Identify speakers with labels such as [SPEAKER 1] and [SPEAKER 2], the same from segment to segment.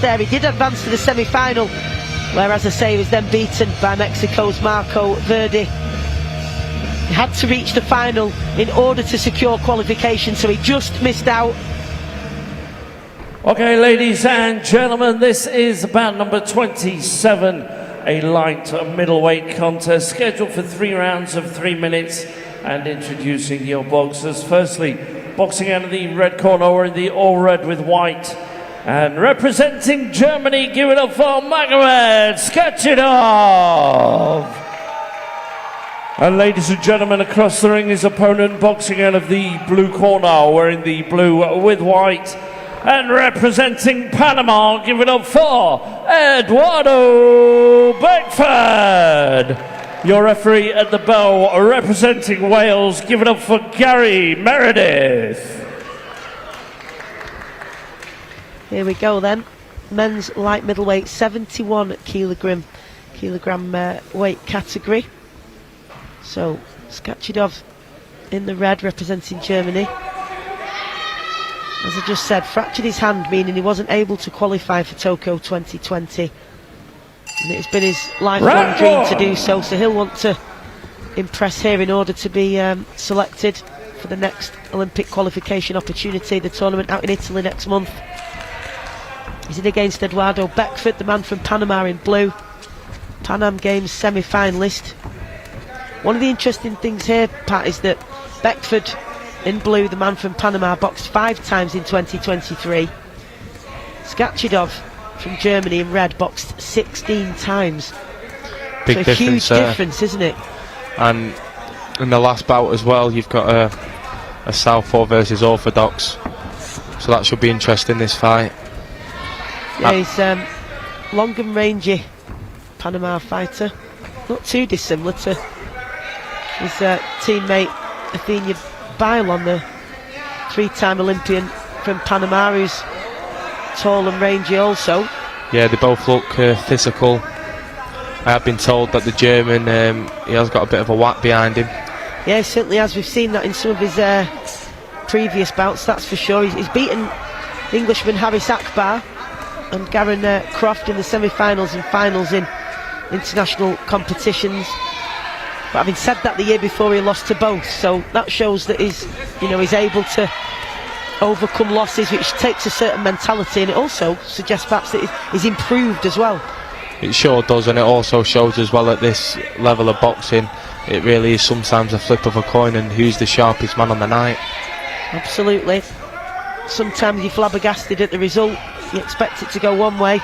[SPEAKER 1] there. He did advance to the semi-final, where, as I say, he was then beaten by Mexico's Marco Verdi. He had to reach the final in order to secure qualification, so he just missed out.
[SPEAKER 2] Okay, ladies and gentlemen, this is bout number 27, a light middleweight contest scheduled for 3 rounds of 3 minutes. And introducing your boxers, firstly, boxing out of the red corner, wearing the all red with white, and representing Germany, give it up for Magomed Schachidov. And ladies and gentlemen, across the ring, his opponent, boxing out of the blue corner, wearing the blue with white, and representing Panama, give it up for Eduardo Beckford. Your referee at the bell, representing Wales, give it up for Gary Meredith.
[SPEAKER 1] Here we go then. Men's light middleweight, 71 kilogram weight category. So Schachidov in the red, representing Germany. As I just said, fractured his hand, meaning he wasn't able to qualify for Tokyo 2020. And it's been his lifelong dream to do so, so he'll want to impress here in order to be selected for the next Olympic qualification opportunity, the tournament out in Italy next month. He's in against Eduardo Beckford, the man from Panama in blue, Pan Am Games semi-finalist. One of the interesting things here, Pat, is that Beckford in blue, the man from Panama, boxed 5 times in 2023. Schachidov from Germany in red boxed 16 times.
[SPEAKER 3] Big
[SPEAKER 1] so a huge difference, isn't it?
[SPEAKER 3] And in the last bout as well, you've got a southpaw versus orthodox, so that should be interesting, this fight.
[SPEAKER 1] Yeah, he's long and rangy Panama fighter, not too dissimilar to his teammate Athenia Bailon, the 3-time Olympian from Panama, who's tall and rangy also.
[SPEAKER 3] Yeah, they both look physical. I have been told that the German, he has got a bit of a whack behind him.
[SPEAKER 1] Yeah, he certainly has. We've seen that in some of his previous bouts, that's for sure. He's beaten the Englishman Haris Akbar and Garen Croft in the semi-finals and finals in international competitions. But having said that, the year before he lost to both, so that shows that he's able to overcome losses, which takes a certain mentality, and it also suggests perhaps that he's improved as well.
[SPEAKER 3] It sure does, and it also shows as well at this level of boxing, it really is sometimes a flip of a coin and who's the sharpest man on the night. Absolutely.
[SPEAKER 1] Sometimes you're flabbergasted at the result, you expect it to go one way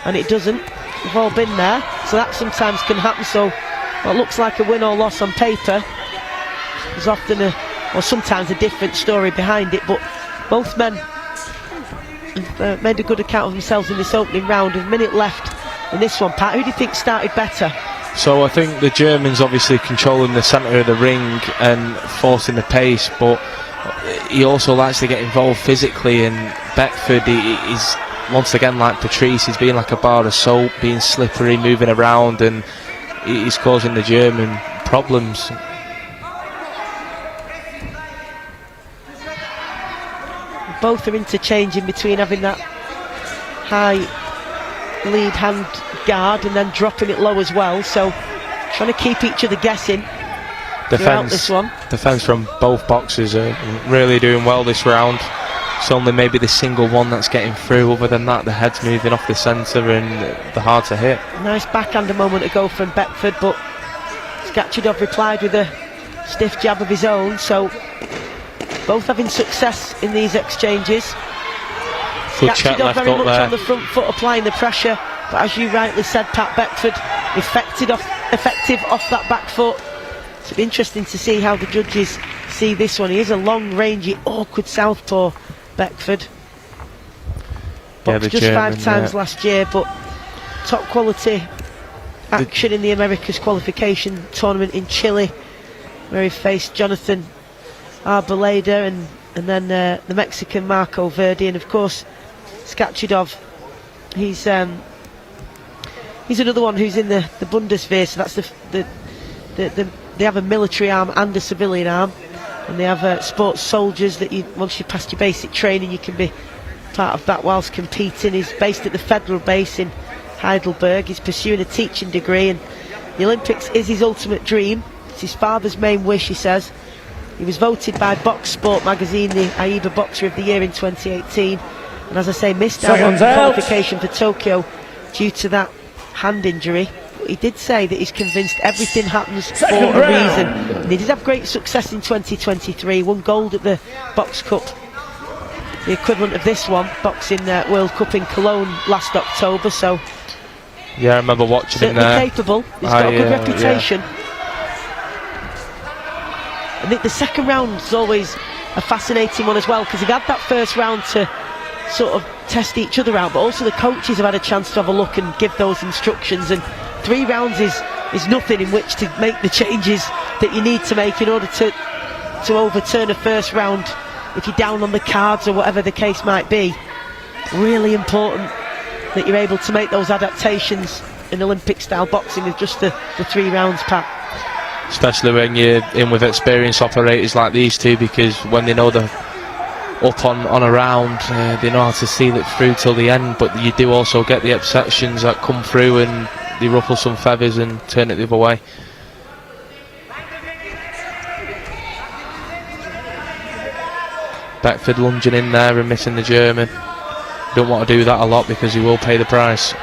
[SPEAKER 1] and it doesn't. We've all been there, so that sometimes can happen. So what looks like a win or loss on paper is often or sometimes a different story behind it. But both men have made a good account of themselves in this opening round. A minute left in this one, Pat. Who do you think started better?
[SPEAKER 3] So I think the German's obviously controlling the centre of the ring and forcing the pace, but he also likes to get involved physically, and Beckford, he's once again like Patrice, he's being like a bar of soap, being slippery, moving around, and he's causing the German problems.
[SPEAKER 1] Both are interchanging between having that high lead hand guard and then dropping it low as well, so trying to keep each other guessing throughout this one.
[SPEAKER 3] Defence from both boxers are really doing well this round. It's only maybe the single one that's getting through. Other than that, the head's moving off the centre and they're hard to hit.
[SPEAKER 1] Nice backhand a moment ago from Beckford, but Schachidov replied with a stiff jab of his own, so both having success in these exchanges. Schachidov very much on the front foot, applying the pressure, but as you rightly said, Pat, Beckford effective off that back foot. So it'll be interesting to see how the judges see this one. He is a long, rangy, awkward southpaw, Beckford. Boxed just German, 5 times last year, but top quality action in the Americas qualification tournament in Chile, where he faced Jonathan Arboleda and then the Mexican Marco Verdi, and of course Schachidov. He's another one who's in the Bundeswehr, so that's they have a military arm and a civilian arm, and they have sports soldiers that once you pass your basic training you can be part of that whilst competing. He's based at the Federal Base in Heidelberg. He's pursuing a teaching degree, and the Olympics is his ultimate dream. It's his father's main wish, he says. He was voted by Box Sport magazine the AIBA Boxer of the Year in 2018, and as I say, missed out on qualification for Tokyo due to that hand injury. But he did say that he's convinced everything happens for a reason, and he did have great success in 2023. Won gold at the Box Cup, the equivalent of this one, Boxing World Cup in Cologne last October. So
[SPEAKER 3] yeah, I remember watching him there.
[SPEAKER 1] Capable. He's got a good reputation. I think the second round's always a fascinating one as well, because they've had that first round to sort of test each other out, but also the coaches have had a chance to have a look and give those instructions, and 3 rounds is nothing in which to make the changes that you need to make in order to overturn a first round if you're down on the cards or whatever the case might be. Really important that you're able to make those adaptations in Olympic style boxing with just the 3 rounds, Pat.
[SPEAKER 3] Especially when you're in with experienced operators like these two, because when they know they're up on a round, they know how to seal it through till the end. But you do also get the exceptions that come through and they ruffle some feathers and turn it the other way. Beckford lunging in there and missing the German. Don't want to do that a lot because he will pay the price.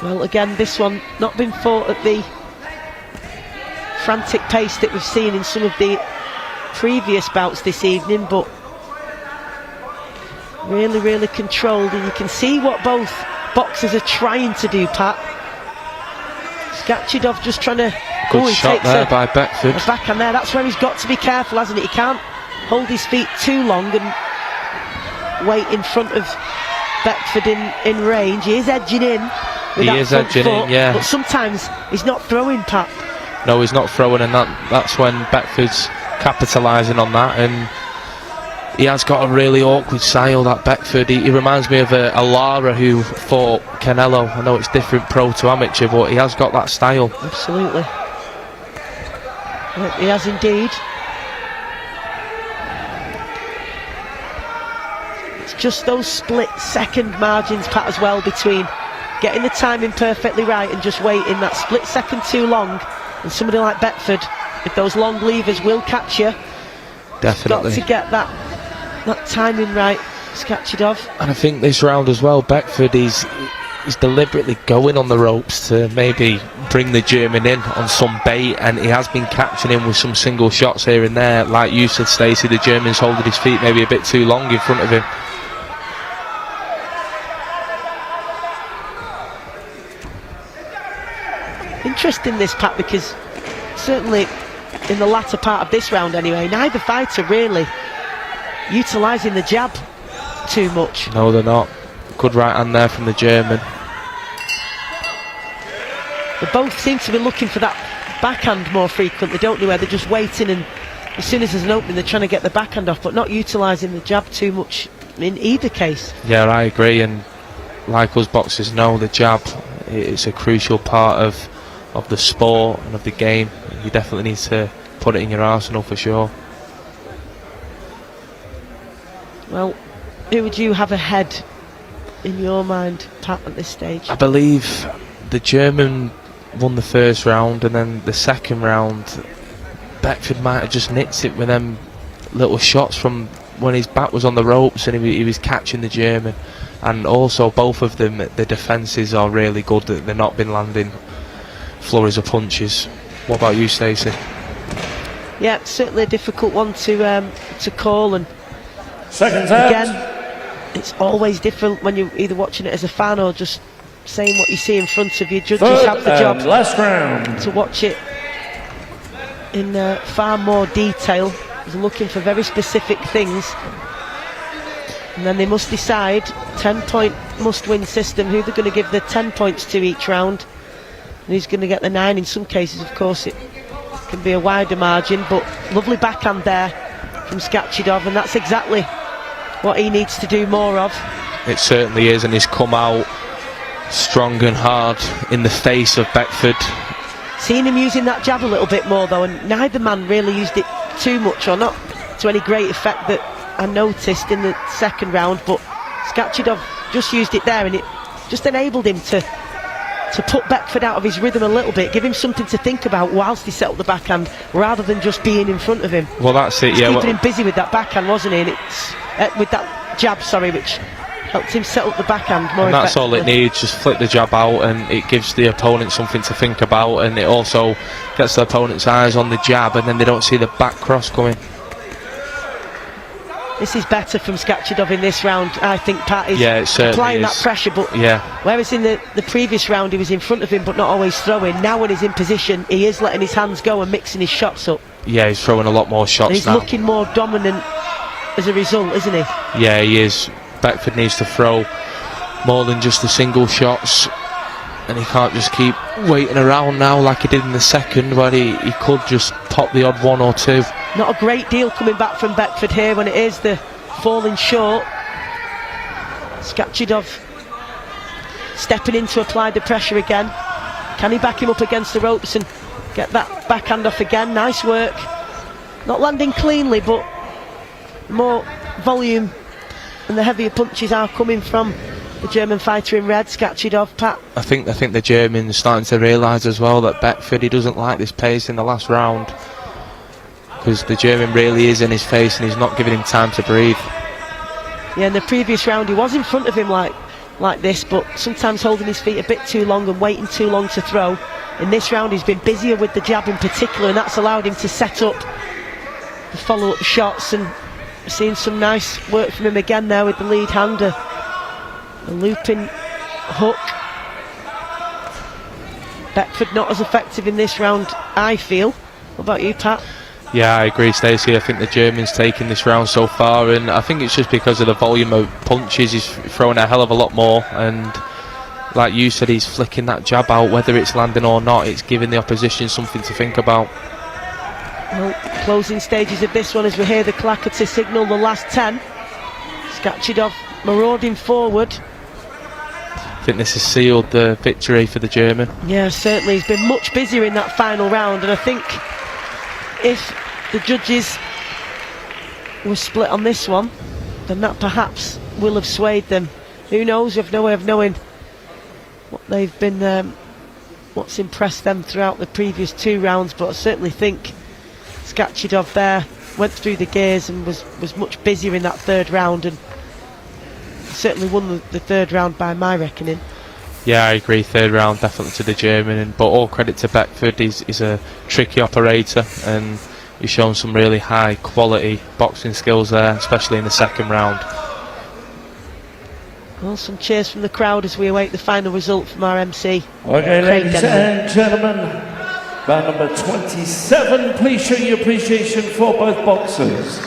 [SPEAKER 1] Well, again, this one not been fought at the frantic pace that we've seen in some of the previous bouts this evening, but really, really controlled, and you can see what both boxers are trying to do, Pat. Schachidov just trying to...
[SPEAKER 3] Good shot there by Beckford.
[SPEAKER 1] A backhand there, that's where he's got to be careful, hasn't he? He can't hold his feet too long and wait in front of Beckford in range. He is edging in. He is edging in, yeah. But sometimes he's not throwing, Pat.
[SPEAKER 3] No, he's not throwing, and that's when Beckford's capitalising on that. And he has got a really awkward style, that Beckford. He reminds me of a Lara who fought Canelo. I know it's different pro to amateur, but he has got that style.
[SPEAKER 1] Absolutely. He has indeed. It's just those split-second margins, Pat, as well, between getting the timing perfectly right and just waiting that split second too long. And somebody like Beckford, if those long levers will catch you,
[SPEAKER 3] definitely
[SPEAKER 1] got to get that timing right, Schachidov.
[SPEAKER 3] And I think this round as well, Beckford is deliberately going on the ropes to maybe bring the German in on some bait, and he has been catching him with some single shots here and there. Like you said, Stacey, the German's holding his feet maybe a bit too long in front of him.
[SPEAKER 1] Interesting this, Pat, because certainly in the latter part of this round anyway, neither fighter really utilising the jab too much.
[SPEAKER 3] No, they're not. Good right hand there from the German.
[SPEAKER 1] They both seem to be looking for that backhand more frequently, don't they, where they're just waiting, and as soon as there's an opening they're trying to get the backhand off, but not utilising the jab too much in either case.
[SPEAKER 3] Yeah, I agree, and like us boxers know, the jab, it's a crucial part of the sport and of the game. You definitely need to put it in your arsenal for sure.
[SPEAKER 1] Well, who would you have ahead in your mind, Pat, at this stage?
[SPEAKER 3] I believe the German won the first round, and then the second round Beckford might have just nicked it with them little shots from when his back was on the ropes and he was catching the German. And also both of them, the defences are really good, that they've not been landing flurries of punches. What about you, Stacey?
[SPEAKER 1] Yeah, certainly a difficult one to call, and
[SPEAKER 2] seconds out.
[SPEAKER 1] Again, it's always different when you're either watching it as a fan or just saying what you see in front of you. Judges have the job
[SPEAKER 2] last round
[SPEAKER 1] to watch it in far more detail. They're looking for very specific things, and then they must decide, 10-point must-win system, who they're going to give the 10 points to each round, and who's going to get the 9. In some cases, of course, it can be a wider margin, but lovely backhand there from Schachidov, and that's exactly what he needs to do more of.
[SPEAKER 3] It certainly is, and he's come out strong and hard in the face of Beckford.
[SPEAKER 1] Seen him using that jab a little bit more though, and neither man really used it too much, or not to any great effect that I noticed in the second round, but Schachidov just used it there, and it just enabled him to put Beckford out of his rhythm a little bit, give him something to think about whilst he set up the backhand, rather than just being in front of him.
[SPEAKER 3] Well, that's it, yeah.
[SPEAKER 1] Keeping him busy with that backhand, wasn't he? And it's with that jab, sorry, which helped him set up the backhand more
[SPEAKER 3] and that's all it
[SPEAKER 1] effectively.
[SPEAKER 3] needs, just flick the jab out, and it gives the opponent something to think about, and it also gets the opponent's eyes on the jab, and then they don't see the back cross coming.
[SPEAKER 1] This is better from Schachidov in this round, I think, Pat. Is
[SPEAKER 3] is.
[SPEAKER 1] applying that pressure, but whereas in the previous round he was in front of him but not always throwing, now when he's in position he is letting his hands go and mixing his shots up.
[SPEAKER 3] Yeah, he's throwing a lot more shots
[SPEAKER 1] and he's
[SPEAKER 3] now.
[SPEAKER 1] looking more dominant as a result, isn't he?
[SPEAKER 3] Yeah, he is. Beckford needs to throw more than just the single shots, and he can't just keep waiting around now like he did in the second, where he could just pop the odd one or two.
[SPEAKER 1] Not a great deal coming back from Beckford here when it is the falling short. Schachidov stepping in to apply the pressure again. Can he back him up against the ropes and get that backhand off again? Nice work. Not landing cleanly, but more volume, and the heavier punches are coming from the German fighter in red, Schachidov. Pat?
[SPEAKER 3] I think the German's starting to realise as well that Beckford, he doesn't like this pace in the last round, because the German really is in his face and he's not giving him time to breathe.
[SPEAKER 1] Yeah, in the previous round he was in front of him like this, but sometimes holding his feet a bit too long and waiting too long to throw. In this round he's been busier with the jab in particular, and that's allowed him to set up the follow-up shots, and seeing some nice work from him again there with the lead hand, a looping hook. Beckford not as effective in this round, I feel. What about you, Pat?
[SPEAKER 3] Yeah, I agree, Stacey. I think the German's taken this round so far, and I think it's just because of the volume of punches. He's throwing a hell of a lot more, and like you said, he's flicking that jab out, whether it's landing or not. It's giving the opposition something to think about.
[SPEAKER 1] Well, closing stages of this one as we hear the clacker to signal the last 10. Schachidov marauding forward.
[SPEAKER 3] I think this has sealed the victory for the German.
[SPEAKER 1] Yeah, certainly. He's been much busier in that final round, and I think if the judges were split on this one, then that perhaps will have swayed them. Who knows? We have no way of knowing what they've been, what's impressed them throughout the previous two rounds, but I certainly think Schachidov there went through the gears and was much busier in that third round, and certainly won the third round by my reckoning.
[SPEAKER 3] Yeah, I agree. Third round definitely to the German, but all credit to Beckford. He's a tricky operator, and he's shown some really high quality boxing skills there, especially in the second round.
[SPEAKER 1] Well, some cheers from the crowd as we await the final result from our MC.
[SPEAKER 2] Okay, ladies and gentlemen, round number 27. Please show your appreciation for both boxers.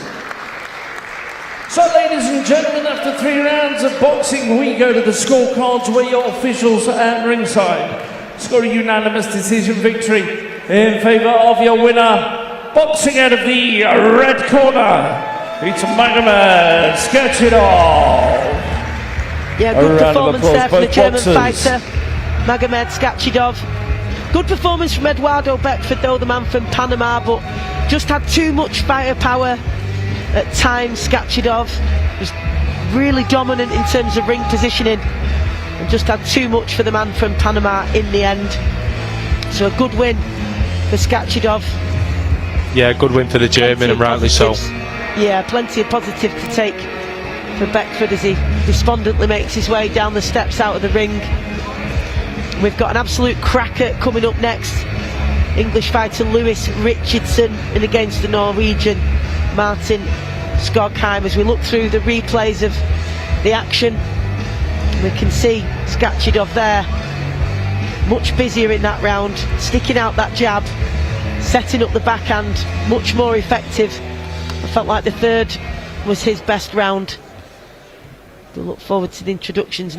[SPEAKER 2] So, ladies and gentlemen, after 3 rounds of boxing, we go to the scorecards where your officials at ringside score a unanimous decision victory in favour of your winner. Boxing out of the red corner, it's Magomed Schachidov.
[SPEAKER 1] Yeah, good performance there from the German fighter, Magomed Schachidov. Good performance from Eduardo Beckford, though, the man from Panama, but just had too much fighter power at times. Schachidov was really dominant in terms of ring positioning and just had too much for the man from Panama in the end. So a good win for Schachidov. Yeah,
[SPEAKER 3] good win for the German, and rightly so.
[SPEAKER 1] Yeah, plenty of positive to take for Beckford as he despondently makes his way down the steps out of the ring. We've got an absolute cracker coming up next. English fighter Lewis Richardson in against the Norwegian Martin Skogheim. As we look through the replays of the action, we can see Schachidov there, much busier in that round, sticking out that jab, setting up the backhand, much more effective. I felt like the third was his best round. We'll look forward to the introductions